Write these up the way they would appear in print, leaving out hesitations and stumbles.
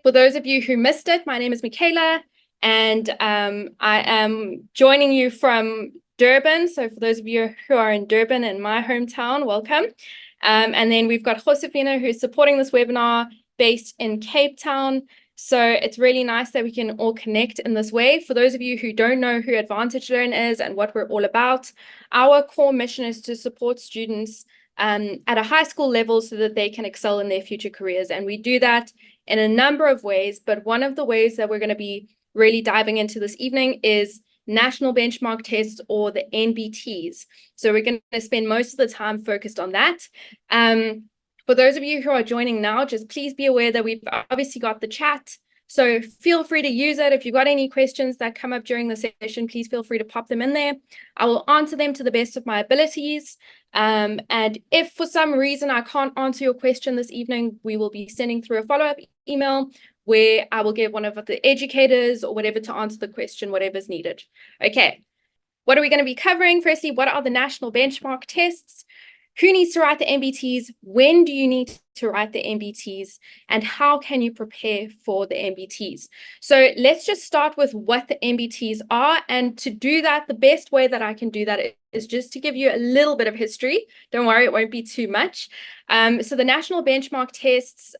For those of you who missed it, my name is Michaela, and I am joining you from Durban. So for those of you who are in Durban, in my hometown, welcome. And then we've got Josefina, who's supporting this webinar based in Cape Town. So it's really nice that we can all connect in this way. For those of you who don't know who Advantage Learn is and what we're all about, our core mission is to support students at a high school level so that they can excel in their future careers. And we do that in a number of ways, but one of the ways that we're going to be really diving into this evening is national benchmark tests, or the NBTs. So we're going to spend most of the time focused on that. For those of you who are joining now, just please be aware that we've obviously got the chat. So feel free to use it. If you've got any questions that come up during the session, please feel free to pop them in there. I will answer them to the best of my abilities. And if for some reason I can't answer your question this evening, we will be sending through a follow-up email where I will get one of the educators or whatever to answer the question, whatever's needed. Okay, what are we going to be covering? Firstly, what are the national benchmark tests? Who needs to write the NBTs? When do you need to write the NBTs? And how can you prepare for the NBTs? So let's just start with what the NBTs are. And to do that, the best way that I can do that is just to give you a little bit of history. Don't worry, it won't be too much. So the National Benchmark Tests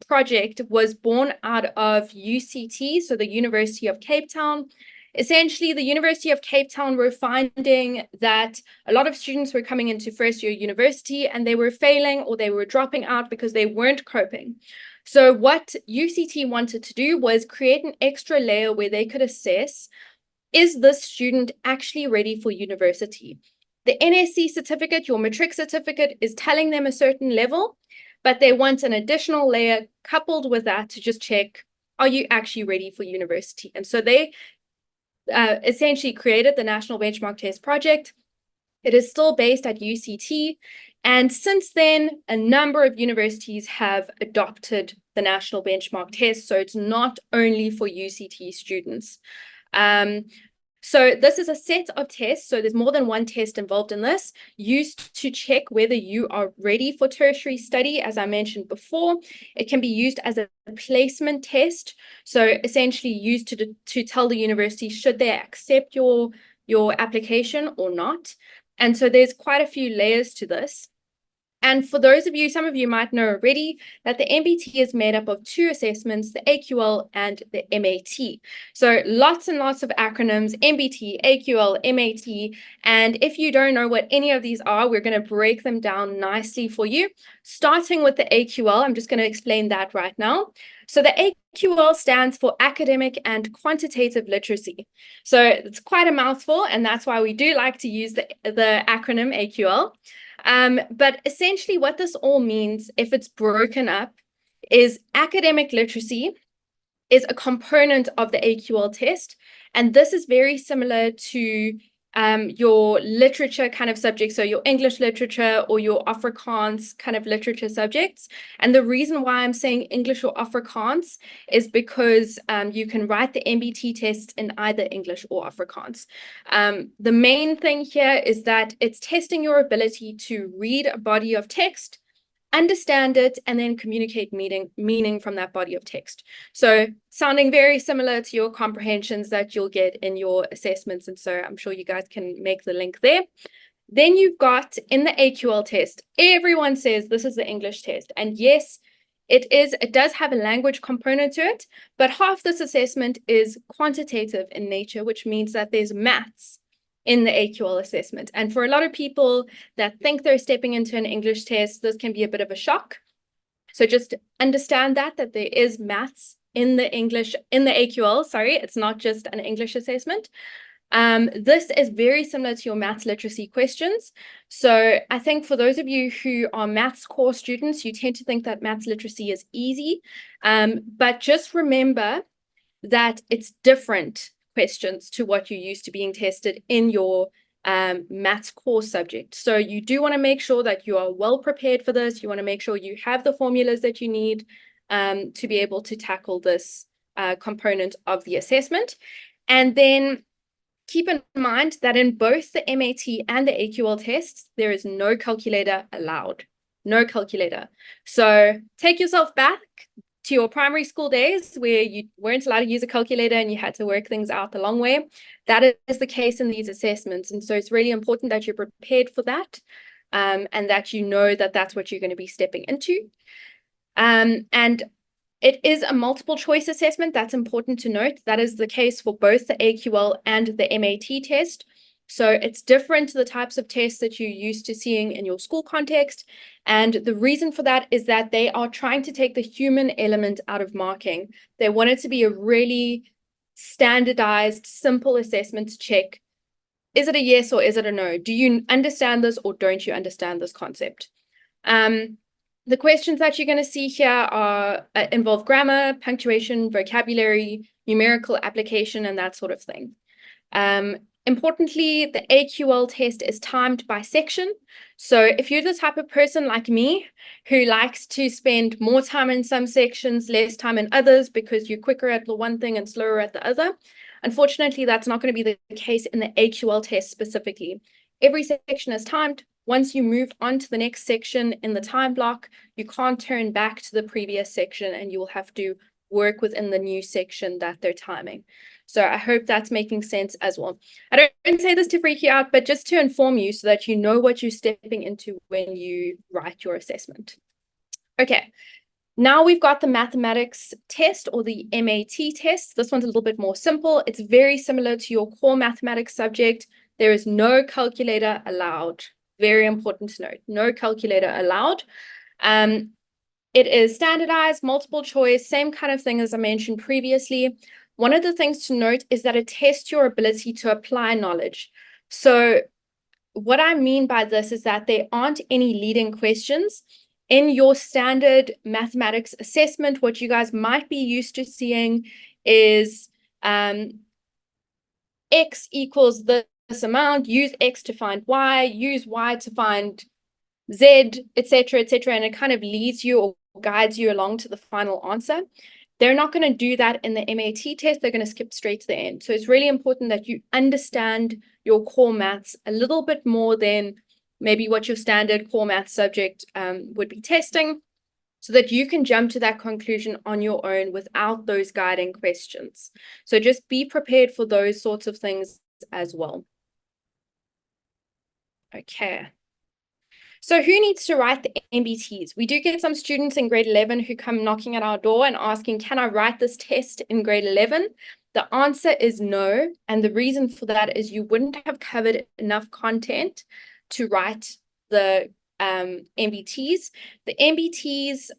project was born out of UCT, so the University of Cape Town. Essentially, the University of Cape Town were finding that a lot of students were coming into first year university and they were failing or they were dropping out because they weren't coping. So what UCT wanted to do was create an extra layer where they could assess, is this student actually ready for university? The NSC certificate, your matric certificate, is telling them a certain level, but they want an additional layer coupled with that to just check, are you actually ready for university? And so they essentially created the National Benchmark Test Project. It is still based at UCT. And since then, a number of universities have adopted the National Benchmark Test. So it's not only for UCT students. So this is a set of tests. So there's more than one test involved in this, used to check whether you are ready for tertiary study. As I mentioned before, it can be used as a placement test. So essentially used to tell the university, should they accept your application or not? And so there's quite a few layers to this. And for those of you, some of you might know already that the NBT is made up of two assessments, the AQL and the MAT. So lots and lots of acronyms, NBT, AQL, MAT. And if you don't know what any of these are, we're going to break them down nicely for you. Starting with the AQL, I'm just going to explain that right now. So the AQL stands for Academic and Quantitative Literacy. So it's quite a mouthful, and that's why we do like to use the acronym AQL. But essentially what this all means, if it's broken up, is academic literacy is a component of the AQL test. And this is very similar to your literature kind of subjects, so your English literature or your Afrikaans kind of literature subjects. And the reason why I'm saying English or Afrikaans is because you can write the NBT tests in either English or Afrikaans. The main thing here is that it's testing your ability to read a body of text, understand it, and then communicate meaning from that body of text. So sounding very similar to your comprehensions that you'll get in your assessments. And so I'm sure you guys can make the link there. Then you've got in the AQL test, everyone says this is the English test. And yes, it does have a language component to it, but half this assessment is quantitative in nature, which means that there's maths in the AQL assessment. And for a lot of people that think they're stepping into an English test, this can be a bit of a shock. So just understand that there is maths in the AQL, sorry, it's not just an English assessment. This is very similar to your maths literacy questions. So I think for those of you who are maths core students, you tend to think that maths literacy is easy. But just remember that it's different questions to what you're used to being tested in your maths core subject. So you do want to make sure that you are well prepared for this. You want to make sure you have the formulas that you need to be able to tackle this component of the assessment. And then keep in mind that in both the MAT and the AQL tests, there is no calculator allowed. No calculator. So take yourself back to your primary school days where you weren't allowed to use a calculator and you had to work things out the long way. That is the case in these assessments. And so it's really important that you're prepared for that, and that you know that that's what you're going to be stepping into. And it is a multiple choice assessment. That's important to note. That is the case for both the AQL and the MAT test. So it's different to the types of tests that you're used to seeing in your school context. And the reason for that is that they are trying to take the human element out of marking. They want it to be a really standardized, simple assessment to check. Is it a yes or is it a no? Do you understand this or don't you understand this concept? The questions that you're going to see here are involve grammar, punctuation, vocabulary, numerical application, and that sort of thing. Importantly, the AQL test is timed by section. So if you're the type of person like me who likes to spend more time in some sections, less time in others because you're quicker at the one thing and slower at the other, unfortunately, that's not going to be the case in the AQL test specifically. Every section is timed. Once you move on to the next section in the time block, you can't turn back to the previous section and you will have to work within the new section that they're timing. So I hope that's making sense as well. I don't say this to freak you out, but just to inform you so that you know what you're stepping into when you write your assessment. Okay, now we've got the mathematics test or the MAT test. This one's a little bit more simple. It's very similar to your core mathematics subject. There is no calculator allowed. Very important to note, no calculator allowed. It is standardized, multiple choice, same kind of thing as I mentioned previously. One of the things to note is that it tests your ability to apply knowledge. So what I mean by this is that there aren't any leading questions. In your standard mathematics assessment, what you guys might be used to seeing is X equals this amount, use X to find Y, use Y to find Z, etc., etc., and it kind of leads you or guides you along to the final answer. They're not going to do that in the MAT test. They're going to skip straight to the end. So it's really important that you understand your core maths a little bit more than maybe what your standard core maths subject would be testing, so that you can jump to that conclusion on your own without those guiding questions. So just be prepared for those sorts of things as well. Okay. So who needs to write the NBTs? We do get some students in grade 11 who come knocking at our door and asking, can I write this test in grade 11? The answer is no. And the reason for that is you wouldn't have covered enough content to write the NBTs. The NBTs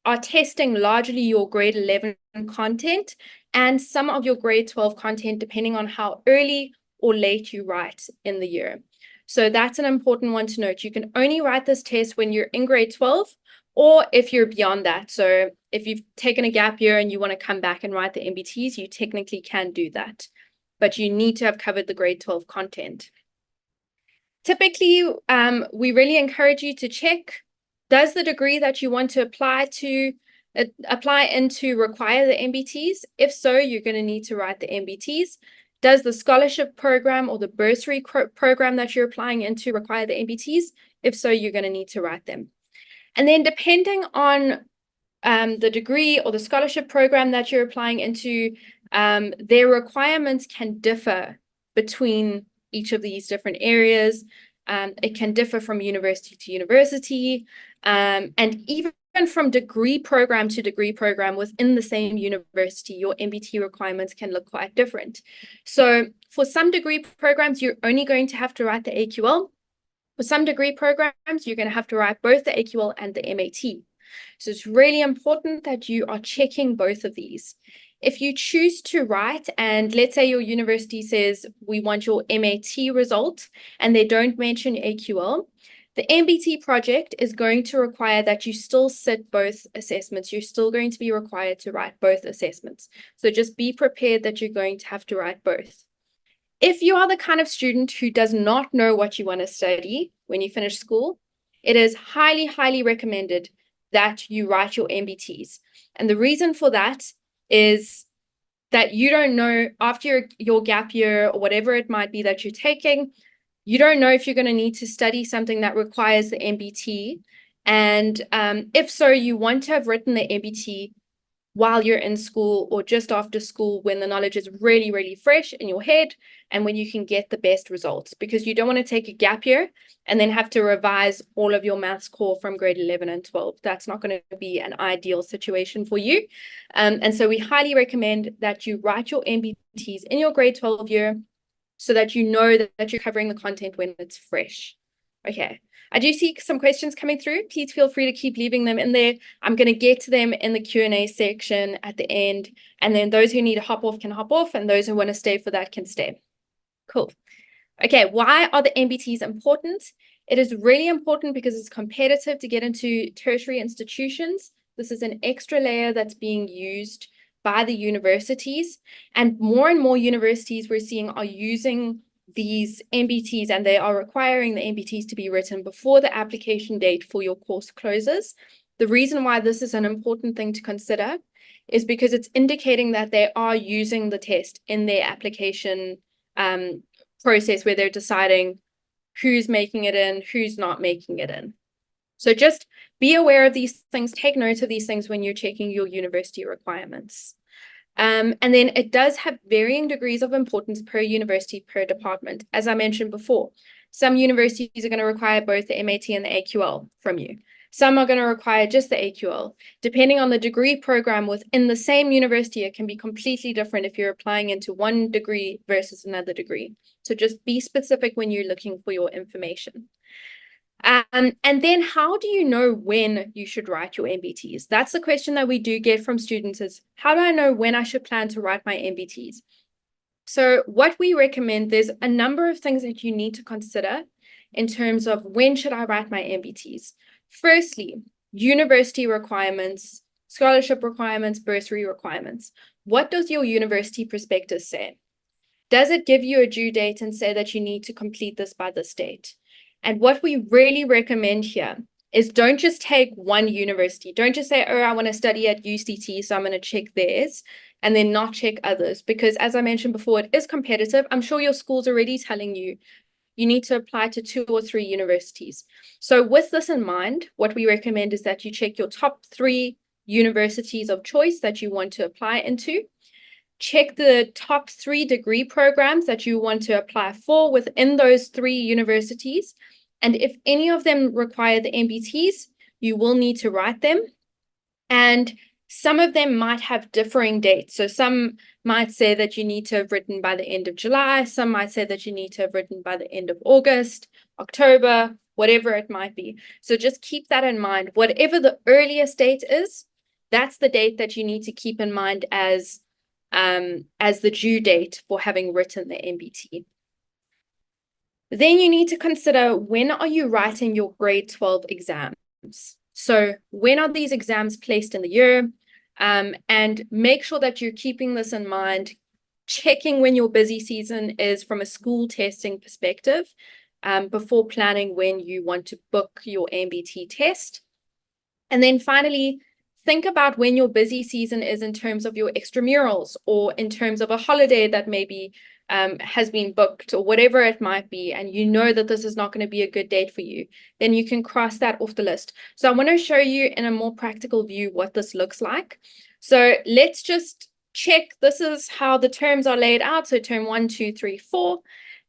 are testing largely your grade 11 content and some of your grade 12 content, depending on how early or late you write in the year. So that's an important one to note. You can only write this test when you're in grade 12 or if you're beyond that. So if you've taken a gap year and you want to come back and write the NBTs, you technically can do that. But you need to have covered the grade 12 content. Typically, we really encourage you to check, does the degree that you want to apply into require the NBTs? If so, you're going to need to write the NBTs. Does the scholarship program or the bursary program that you're applying into require the NBTs? If so, you're going to need to write them. And then depending on the degree or the scholarship program that you're applying into, their requirements can differ between each of these different areas. It can differ from university to university, and even from degree program to degree program within the same university, your NBT requirements can look quite different. So for some degree programs, you're only going to have to write the AQL. For some degree programs, you're going to have to write both the AQL and the MAT. So it's really important that you are checking both of these. If you choose to write, and let's say your university says, we want your MAT result, and they don't mention AQL, the NBT project is going to require that you still sit both assessments. You're still going to be required to write both assessments. So just be prepared that you're going to have to write both. If you are the kind of student who does not know what you want to study when you finish school, it is highly, highly recommended that you write your NBTs. And the reason for that is that you don't know after your gap year or whatever it might be that you're taking, you don't know if you're going to need to study something that requires the NBT And if so, you want to have written the NBT while you're in school or just after school when the knowledge is really, really fresh in your head and when you can get the best results, because you don't want to take a gap year and then have to revise all of your maths core from grade 11 and 12. That's not going to be an ideal situation for you. And so we highly recommend that you write your NBTs in your grade 12 year so that you know that you're covering the content when it's fresh. Okay. I do see some questions coming through. Please feel free to keep leaving them in there. I'm going to get to them in the Q&A section at the end. And then those who need to hop off can hop off, and those who want to stay for that can stay. Cool. Okay, why are the NBTs important? It is really important because it's competitive to get into tertiary institutions. This is an extra layer that's being used by the universities. And more universities we're seeing are using these NBTs, and they are requiring the NBTs to be written before the application date for your course closes. The reason why this is an important thing to consider is because it's indicating that they are using the test in their application process where they're deciding who's making it in, who's not making it in. So just be aware of these things, take note of these things when you're checking your university requirements. And then it does have varying degrees of importance per university, per department. As I mentioned before, some universities are going to require both the MAT and the AQL from you. Some are going to require just the AQL. Depending on the degree program within the same university, it can be completely different if you're applying into one degree versus another degree. So just be specific when you're looking for your information. And then how do you know when you should write your NBTs? That's the question that we do get from students is, how do I know when I should plan to write my NBTs? So what we recommend, there's a number of things that you need to consider in terms of when should I write my NBTs. Firstly, university requirements, scholarship requirements, bursary requirements. What does your university prospectus say? Does it give you a due date and say that you need to complete this by this date? And what we really recommend here is don't just take one university. Don't just say, oh, I want to study at UCT, so I'm going to check theirs and then not check others. Because as I mentioned before, it is competitive. I'm sure your school's already telling you you need to apply to 2 or 3 universities. So with this in mind, what we recommend is that you check your top 3 universities of choice that you want to apply into. Check the top 3 degree programs that you want to apply for within those 3 universities. And if any of them require the NBTs, you will need to write them. And some of them might have differing dates. So some might say that you need to have written by the end of July. Some might say that you need to have written by the end of August, October, whatever it might be. So just keep that in mind. Whatever the earliest date is, that's the date that you need to keep in mind as the due date for having written the NBT. Then you need to consider, when are you writing your grade 12 exams? So when are these exams placed in the year? And make sure that you're keeping this in mind, checking when your busy season is from a school testing perspective, before planning when you want to book your NBT test. And then finally, think about when your busy season is in terms of your extramurals or in terms of a holiday that maybe has been booked or whatever it might be, and you know that this is not going to be a good date for you, then you can cross that off the list. So I want to show you in a more practical view what this looks like. So let's just check. This is how the terms are laid out. So term 1, 2, 3, 4.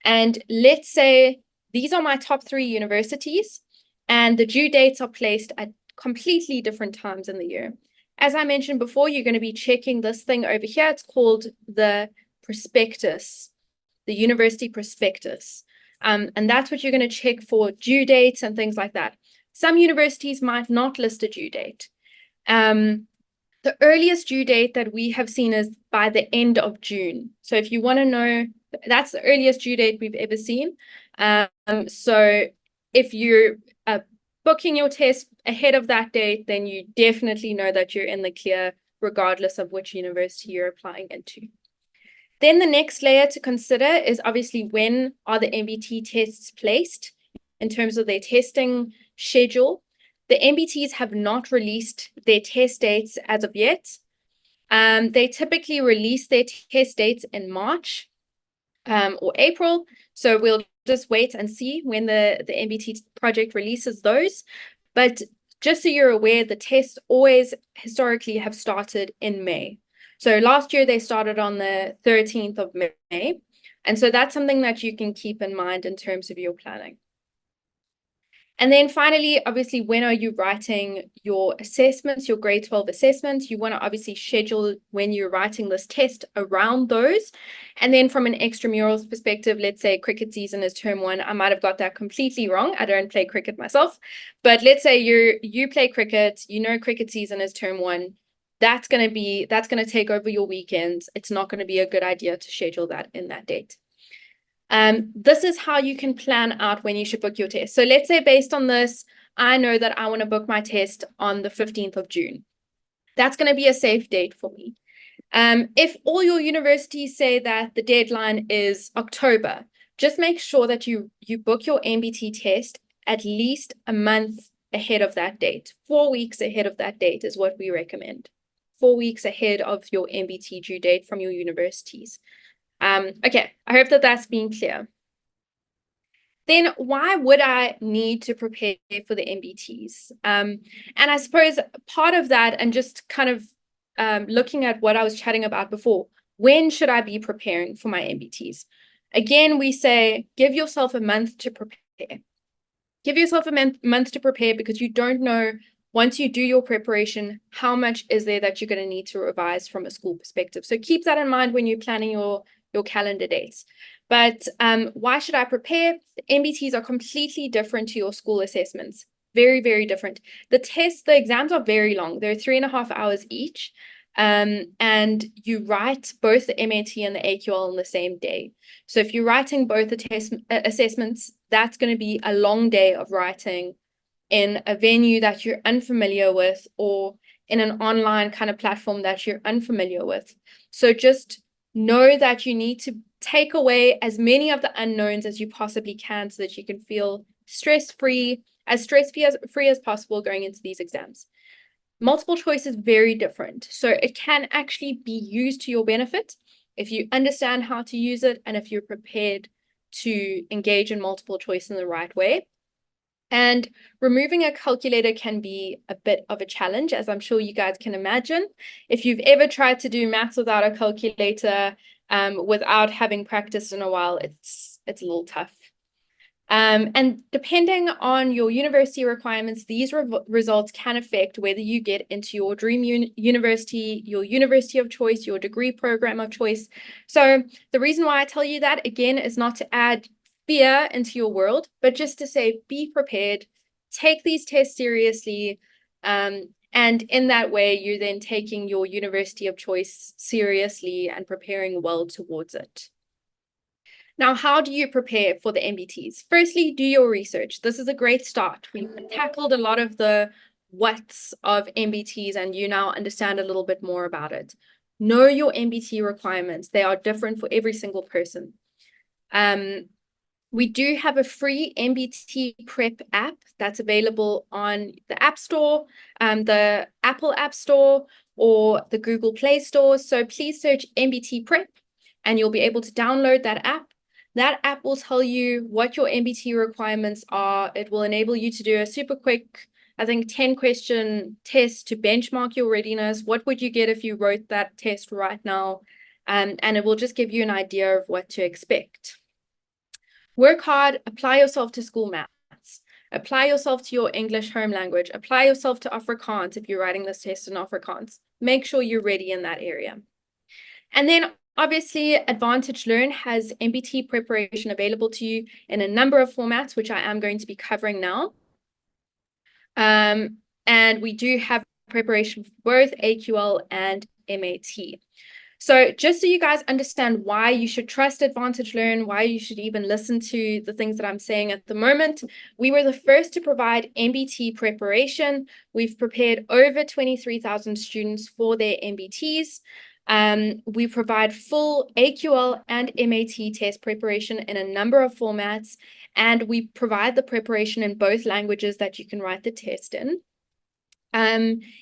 And let's say these are my top 3 universities, and the due dates are placed at completely different times in the year. As I mentioned before, you're going to be checking this thing over here. It's called the prospectus, the university prospectus. And that's what you're going to check for due dates and things like that. Some universities might not list a due date. The earliest due date that we have seen is by the end of June. So if you want to know, that's the earliest due date we've ever seen. So if you're booking your test ahead of that date, then you definitely know that you're in the clear, regardless of which university you're applying into. Then the next layer to consider is obviously, when are the NBT tests placed in terms of their testing schedule. The NBTs have not released their test dates as of yet. They typically release their test dates in March or April. So we'll just wait and see when the NBT project releases those. But just so you're aware, the tests always historically have started in May. So last year they started on the 13th of May. And so that's something that you can keep in mind in terms of your planning. And then finally, obviously, when are you writing your assessments, your grade 12 assessments? You want to obviously schedule when you're writing this test around those. And then from an extramurals perspective, let's say cricket season is term 1. I might have got that completely wrong. I don't play cricket myself. But let's say you play cricket, cricket season is term 1. That's going to take over your weekends. It's not going to be a good idea to schedule that in that date. This is how you can plan out when you should book your test. So let's say based on this, I know that I want to book my test on the 15th of June. That's going to be a safe date for me. If all your universities say that the deadline is October, just make sure that you book your NBT test at least a month ahead of that date. 4 weeks ahead of that date is what we recommend. 4 weeks ahead of your NBT due date from your universities. Okay, I hope that that's been clear. Then why would I need to prepare for the NBTs? And I suppose part of that, and just kind of looking at what I was chatting about before, when should I be preparing for my NBTs? Again, we say, give yourself a month to prepare. Give yourself a month to prepare, because you don't know, once you do your preparation, how much is there that you're going to need to revise from a school perspective. So keep that in mind when you're planning your calendar dates. But why should I prepare? The NBTs are completely different to your school assessments. Very, very different. The exams are very long. They're 3.5 hours each. And you write both the MAT and the AQL on the same day. So if you're writing both the assessments, that's going to be a long day of writing in a venue that you're unfamiliar with, or in an online kind of platform that you're unfamiliar with. So just know that you need to take away as many of the unknowns as you possibly can, so that you can feel stress-free as possible going into these exams. Multiple choice is very different. So it can actually be used to your benefit if you understand how to use it, and if you're prepared to engage in multiple choice in the right way. And removing a calculator can be a bit of a challenge, as I'm sure you guys can imagine. If you've ever tried to do maths without a calculator, without having practiced in a while, it's a little tough. And depending on your university requirements, these results can affect whether you get into your dream university, your university of choice, your degree program of choice. So the reason why I tell you that, again, is not to add fear into your world, but just to say, be prepared, take these tests seriously, and in that way, you're then taking your university of choice seriously and preparing well towards it. Now, how do you prepare for the NBTs? Firstly, do your research. This is a great start. We've tackled a lot of the what's of NBTs, and you now understand a little bit more about it. Know your NBT requirements. They are different for every single person. We do have a free NBT prep app that's available on the App Store, the Apple App Store, or the Google Play Store. So please search NBT prep and you'll be able to download that app. That app will tell you what your NBT requirements are. It will enable you to do a super quick, I think, 10-question test to benchmark your readiness. What would you get if you wrote that test right now? And it will just give you an idea of what to expect. Work hard, apply yourself to school maths, apply yourself to your English home language, apply yourself to Afrikaans if you're writing this test in Afrikaans. Make sure you're ready in that area. And then obviously, Advantage Learn has NBT preparation available to you in a number of formats, which I am going to be covering now. And we do have preparation for both AQL and MAT. So just so you guys understand why you should trust Advantage Learn, why you should even listen to the things that I'm saying at the moment, we were the first to provide NBT preparation. We've prepared over 23,000 students for their NBTs. We provide full AQL and MAT test preparation in a number of formats, and we provide the preparation in both languages that you can write the test in.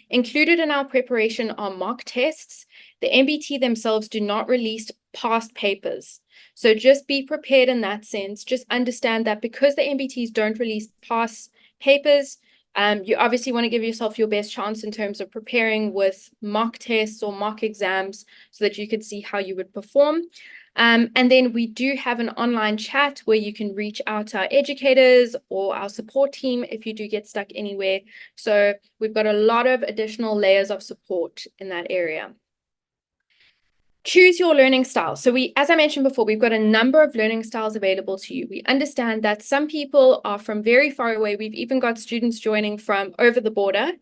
Included in our preparation are mock tests. The NBT themselves do not release past papers. So just be prepared in that sense. Just understand that because the NBTs don't release past papers, You obviously want to give yourself your best chance in terms of preparing with mock tests or mock exams so that you can see how you would perform. And then we do have an online chat where you can reach out to our educators or our support team if you do get stuck anywhere. So we've got a lot of additional layers of support in that area. Choose your learning style. So as I mentioned before, we've got a number of learning styles available to you. We understand that some people are from very far away. We've even got students joining from over the border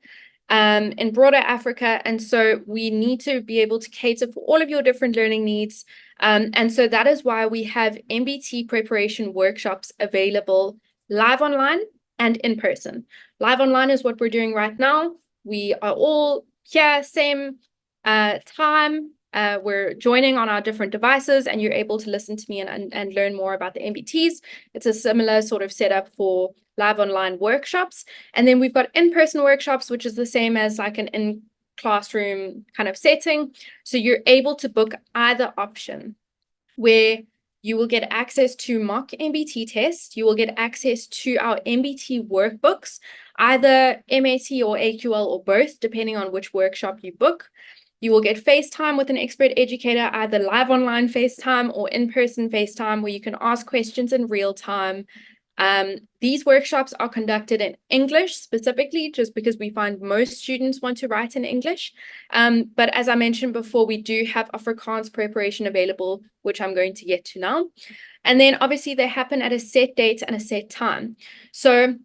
in broader Africa. And so we need to be able to cater for all of your different learning needs. And so that is why we have NBT preparation workshops available live online and in person. Live online is what we're doing right now. We are all here, same time. We're joining on our different devices and you're able to listen to me and learn more about the NBTs. It's a similar sort of setup for live online workshops. And then we've got in-person workshops, which is the same as like an in-classroom kind of setting. So you're able to book either option where you will get access to mock NBT tests. You will get access to our NBT workbooks, either MAT or AQL or both, depending on which workshop you book. You will get FaceTime with an expert educator, either live online FaceTime or in-person FaceTime, where you can ask questions in real time. These workshops are conducted in English specifically, just because we find most students want to write in English. But as I mentioned before, we do have Afrikaans preparation available, which I'm going to get to now. And then obviously they happen at a set date and a set time. So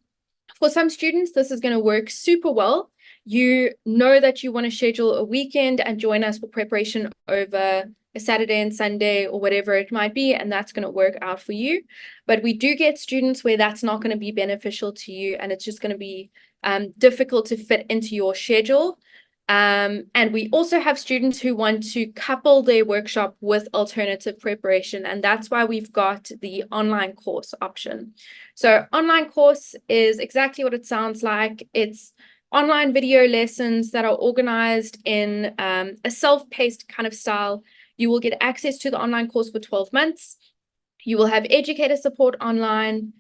for some students, this is going to work super well. You know that you want to schedule a weekend and join us for preparation over a Saturday and Sunday or whatever it might be, and that's going to work out for you. But we do get students where that's not going to be beneficial to you and it's just going to be difficult to fit into your schedule. And we also have students who want to couple their workshop with alternative preparation, and that's why we've got the online course option. So online course is exactly what it sounds like. It's online video lessons that are organized in a self-paced kind of style. You will get access to the online course for 12 months. You will have educator support online.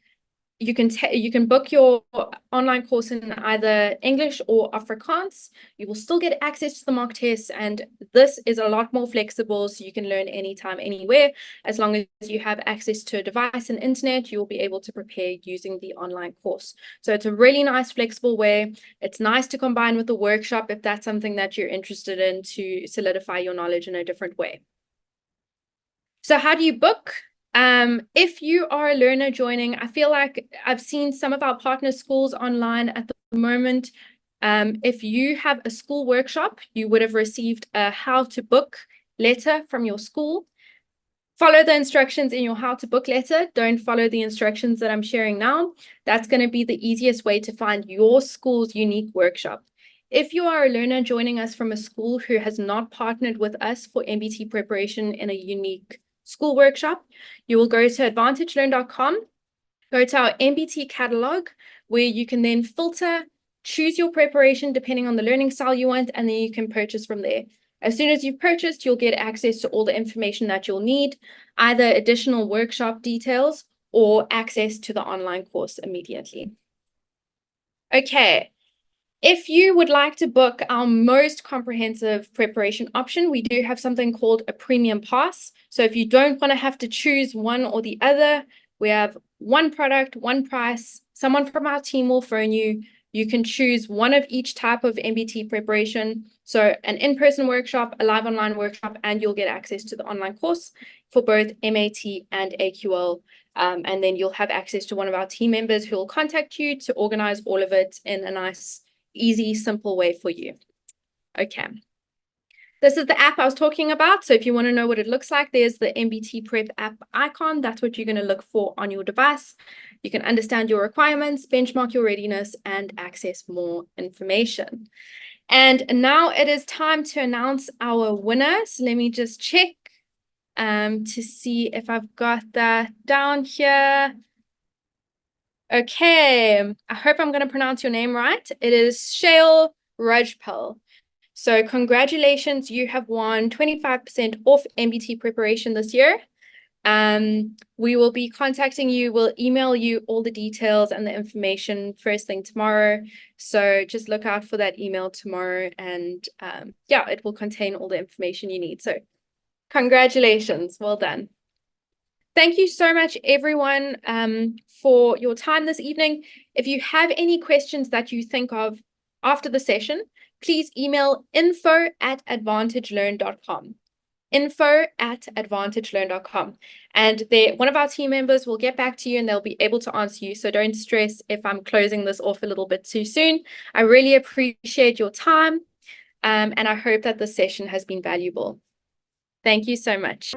You can book your online course in either English or Afrikaans. You will still get access to the mock tests, and this is a lot more flexible, so you can learn anytime, anywhere. As long as you have access to a device and internet, you will be able to prepare using the online course. So it's a really nice, flexible way. It's nice to combine with the workshop if that's something that you're interested in to solidify your knowledge in a different way. So how do you book? If you are a learner joining, I feel like I've seen some of our partner schools online at the moment. If you have a school workshop, you would have received a how to book letter from your school. Follow the instructions in your how to book letter. Don't follow the instructions that I'm sharing now. That's going to be the easiest way to find your school's unique workshop. If you are a learner joining us from a school who has not partnered with us for NBT preparation in a unique school workshop, you will go to advantagelearn.com, go to our NBT catalog, where you can then filter, choose your preparation depending on the learning style you want, and then you can purchase from there. As soon as you've purchased, you'll get access to all the information that you'll need, either additional workshop details or access to the online course immediately. Okay. If you would like to book our most comprehensive preparation option, we do have something called a premium pass. So if you don't want to have to choose one or the other, we have one product, one price. Someone from our team will phone you. You can choose one of each type of NBT preparation. So an in-person workshop, a live online workshop, and you'll get access to the online course for both MAT and AQL. And then you'll have access to one of our team members who will contact you to organize all of it in a nice, easy, simple way for you. Okay. This is the app I was talking about. So if you want to know what it looks like, there's the NBT Prep app icon. That's what you're going to look for on your device. You can understand your requirements, benchmark your readiness, and access more information. And now it is time to announce our winner. So let me just check to see if I've got that down here. Okay, I hope I'm going to pronounce your name right. It is Shail Rajpal. So congratulations, you have won 25% off NBT preparation this year. We will be contacting you. We'll email you all the details and the information first thing tomorrow. So just look out for that email tomorrow, and yeah, it will contain all the information you need. So congratulations, well done. Thank you so much, everyone, for your time this evening. If you have any questions that you think of after the session, please email info@advantagelearn.com. info@advantagelearn.com. And one of our team members will get back to you and they'll be able to answer you. So don't stress if I'm closing this off a little bit too soon. I really appreciate your time, and I hope that the session has been valuable. Thank you so much.